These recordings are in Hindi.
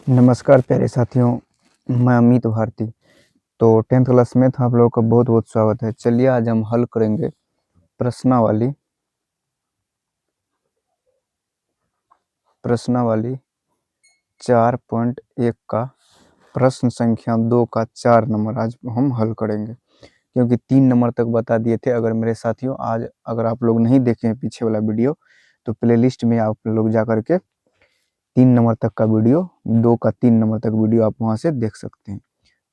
नमस्कार प्यारे साथियों, मैं अमित भारती। तो 10th क्लास में आप लोगों का बहुत बहुत स्वागत है। चलिए आज हम हल करेंगे प्रश्नावली 4.1 का प्रश्न संख्या 2 का 4 नंबर आज हम हल करेंगे, क्योंकि 3 नंबर तक बता दिए थे। अगर मेरे साथियों आज अगर आप लोग नहीं देखे हैं पीछे वाला वीडियो, तो प्लेलिस्ट में आप लोग जा करके 3 नंबर तक का वीडियो, 2 का 3 नंबर तक वीडियो आप वहाँ से देख सकते हैं।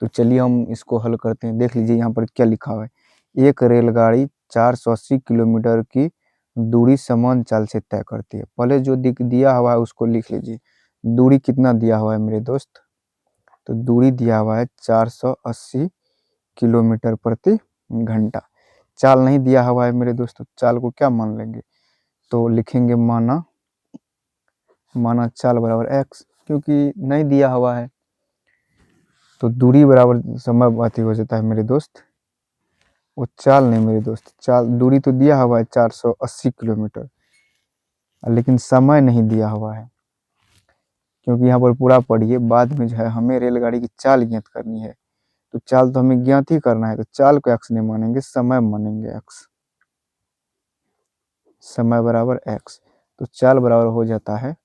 तो चलिए हम इसको हल करते हैं। देख लीजिए यहाँ पर क्या लिखा हुआ है। एक रेलगाड़ी 480 किलोमीटर की दूरी समान चाल से तय करती है। पहले जो दिया हुआ है उसको लिख लीजिए। दूरी कितना दिया हुआ है मेरे दोस्त? तो दूरी दिया हुआ है 480 किलोमीटर प्रति घंटा। चाल नहीं दिया हुआ है मेरे दोस्तों, चाल को क्या मान लेंगे? तो लिखेंगे माना चाल बराबर x, क्योंकि नहीं दिया हुआ है तो दूरी बराबर समय बाती हो जाता है मेरे दोस्त। वो चाल नहीं मेरे दोस्त, चाल दूरी तो दिया हुआ है 480 किलोमीटर, लेकिन समय नहीं दिया हुआ है। क्योंकि यहाँ पर पूरा पढ़िए, बाद में जो है हमें रेलगाड़ी की चाल ज्ञात करनी है। तो चाल तो हमें ज्ञात ही करना है, तो चाल को एक्स नहीं मानेंगे, समय मानेंगे एक्स। समय बराबर एक्स, तो चाल बराबर हो जाता है,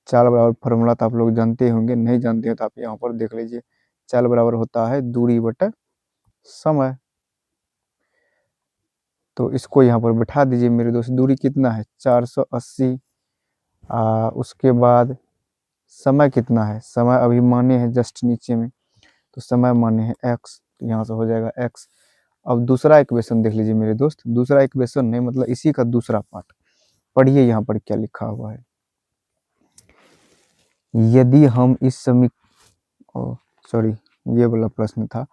चाल बराबर फॉर्मूला तो आप लोग जानते होंगे, नहीं जानते हो तो आप यहाँ पर देख लीजिए। चाल बराबर होता है दूरी बटे समय। तो इसको यहाँ पर बैठा दीजिए मेरे दोस्त। दूरी कितना है? 480। उसके बाद समय कितना है? समय अभी माने हैं जस्ट नीचे में, तो समय माने हैं एक्स, तो यहाँ से हो जाएगा एक्स। अब दूसरा इक्वेशन देख लीजिए मेरे दोस्त। दूसरा इक्वेशन नहीं, मतलब इसी का दूसरा पार्ट पढ़िए। यहाँ पर क्या लिखा हुआ है। यदि हम इस सॉरी, ये वाला प्रश्न था।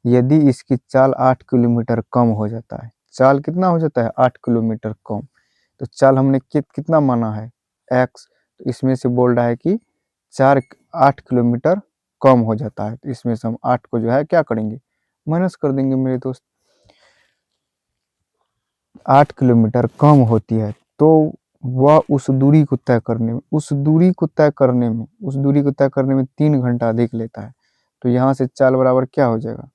यदि इसकी चाल 8 किलोमीटर कम हो जाता है। चाल कितना हो जाता है? 8 किलोमीटर कम। तो चाल हमने कितना माना है? एक्स। तो इसमें से बोल रहा है कि 8 किलोमीटर कम हो जाता है। तो इसमें से हम 8 को जो है क्या करेंगे? माइनस कर देंगे मेरे दोस्त। 8 किलोमीटर कम होती है, तो वह उस दूरी को तय करने में 3 घंटा अधिक लेता है। तो यहाँ से चाल बराबर क्या हो जाएगा?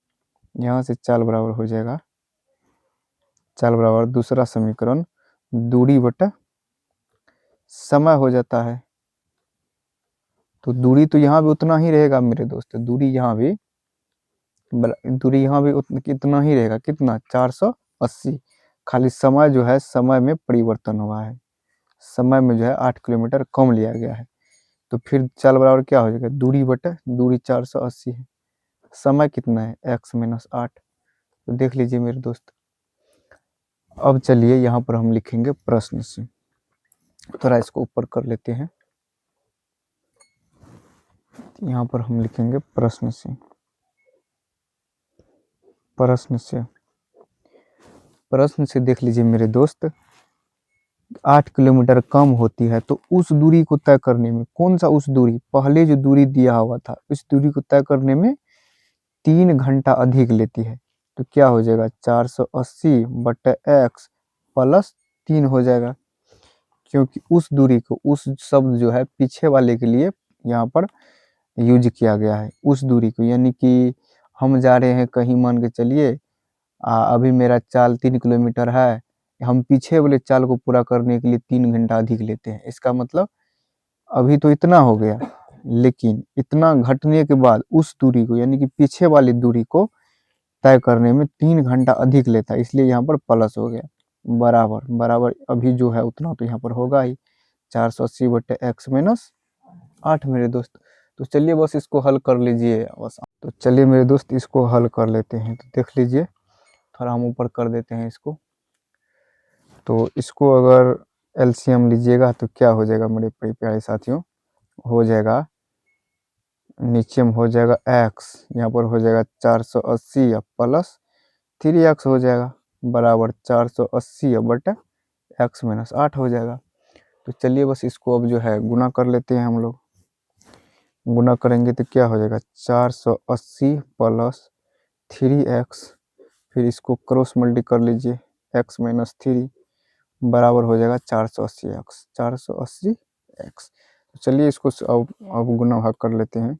यहाँ से चाल बराबर हो जाएगा, चाल बराबर दूसरा समीकरण दूरी बटा समय हो जाता है। तो दूरी तो यहाँ भी उतना ही रहेगा मेरे दोस्त। दूरी यहाँ भी इतना ही रहेगा। कितना? 480। खाली समय जो है, समय में परिवर्तन हुआ है। समय में जो है 8 किलोमीटर कम लिया गया है। तो फिर चाल बराबर क्या हो जाएगा? दूरी बटे दूरी 480 है, समय कितना है? x minus 8। तो देख लीजिए मेरे दोस्त। अब चलिए यहाँ पर हम लिखेंगे प्रश्न से। थोड़ा इसको ऊपर कर लेते हैं। यहाँ पर हम लिखेंगे प्रश्न से। प्रश्न से देख लीजिए मेरे दोस्त। 8 किलोमीटर कम होती है, तो उस दूरी को तय करने में, कौन सा उस दूरी? पहले जो दूरी दिया हुआ था, उस दूरी को तय करने में 3 घंटा अधिक लेती है। तो क्या हो जाएगा? 480 बटे एक्स प्लस 3 हो जाएगा। क्योंकि उस दूरी को, उस शब्द जो है पीछे वाले के लिए यहाँ पर यूज किया गया है। उस दूरी को, यानी कि हम जा रहे हैं कहीं, मान के चलिए अभी मेरा चाल 3 किलोमीटर है, हम पीछे वाले चाल को पूरा करने के लिए 3 घंटा अधिक लेते हैं। इसका मतलब अभी तो इतना हो गया, लेकिन इतना घटने के बाद उस दूरी को, यानी कि पीछे वाली दूरी को तय करने में 3 घंटा अधिक लेता है, इसलिए यहाँ पर प्लस हो गया। बराबर बराबर अभी जो है उतना तो यहाँ पर होगा ही, 480 बटे एक्स माइनस 8 मेरे दोस्त। तो चलिए बस इसको हल कर लीजिए बस। तो चलिए मेरे दोस्त इसको हल कर लेते हैं। तो देख लीजिए, थोड़ा हम ऊपर कर देते हैं इसको। तो इसको अगर एलसीएम लीजिएगा तो क्या हो जाएगा मेरे प्यारे साथियों? हो जाएगा, नीचे में हो जाएगा एक्स, यहाँ पर हो जाएगा 480 या प्लस 3x हो जाएगा, बराबर 480 या बटे एक्स माइनस 8 हो जाएगा। तो चलिए बस इसको अब जो है गुना कर लेते हैं हम लोग। गुना करेंगे तो क्या हो जाएगा? 480 प्लस 3x, फिर इसको क्रॉस मल्टी कर लीजिए, x माइनस 3 बराबर हो जाएगा 480x। तो चलिए इसको अब गुना भाग कर लेते हैं।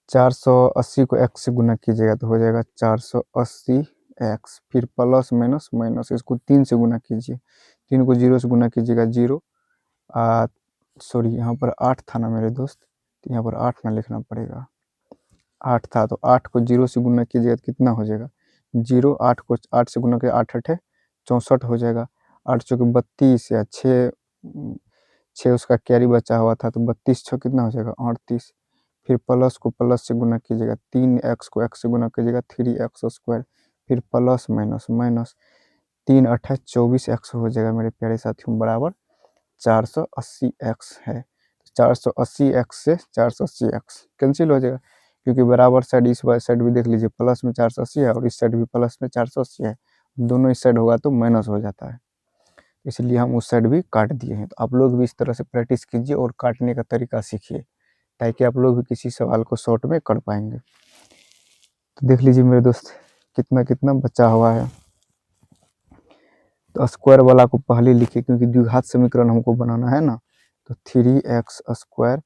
480 को x से गुना कीजिएगा तो हो जाएगा 480 x, फिर प्लस माइनस माइनस, इसको 3 से गुना कीजिए, 3 को 0 से गुना कीजिएगा 0, सॉरी यहाँ पर 8 था ना मेरे दोस्त, तो यहाँ पर 8 ना लिखना पड़ेगा, 8 था, तो 8 को 0 से गुना कीजिएगा तो कितना हो जाएगा 0, 8 को 8 से गुना किया 8 8 64 हो जाएगा, 8 चौके 32 या 6 उसका कैरी बचा हुआ था, तो 32 छः कितना हो जाएगा 38, फिर प्लस को प्लस से गुना कीजिएगा, 3x को x से गुना कीजिएगा 3x², फिर प्लस माइनस माइनस, 3 8 24x हो जाएगा मेरे प्यारे साथियों, बराबर 480x है। 480x से 480x कैंसिल हो जाएगा, क्योंकि बराबर साइड इस वाले साइड भी देख लीजिए, प्लस में 480 है और इस साइड भी प्लस में 480 है, दोनों इस साइड होगा तो माइनस हो जाता है, इसलिए हम उस साइड भी काट दिए हैं। तो आप लोग भी इस तरह से प्रैक्टिस कीजिए और काटने का तरीका सीखिए, ताकि आप लोग भी किसी सवाल को शॉर्ट में कर पाएंगे। तो देख लीजिए मेरे दोस्त कितना कितना बचा हुआ है। तो स्क्वायर वाला को पहले लिखिए, क्योंकि द्विघात समीकरण हमको बनाना है ना, तो 3x²,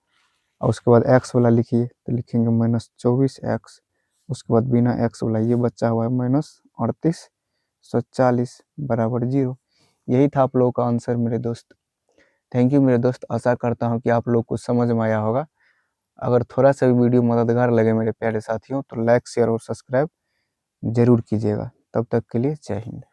और उसके बाद x वाला लिखिए, तो लिखेंगे -24x, उसके बाद बिना x वाला ये बचा हुआ है -3840 बराबर 0। यही था आप लोगों का आंसर मेरे दोस्त। थैंक यू मेरे दोस्त, आशा करता हूँ कि आप लोग को समझ में आया होगा। अगर थोड़ा सा भी वीडियो मददगार लगे मेरे प्यारे साथियों, तो लाइक शेयर और सब्सक्राइब जरूर कीजिएगा। तब तक के लिए जय हिंद।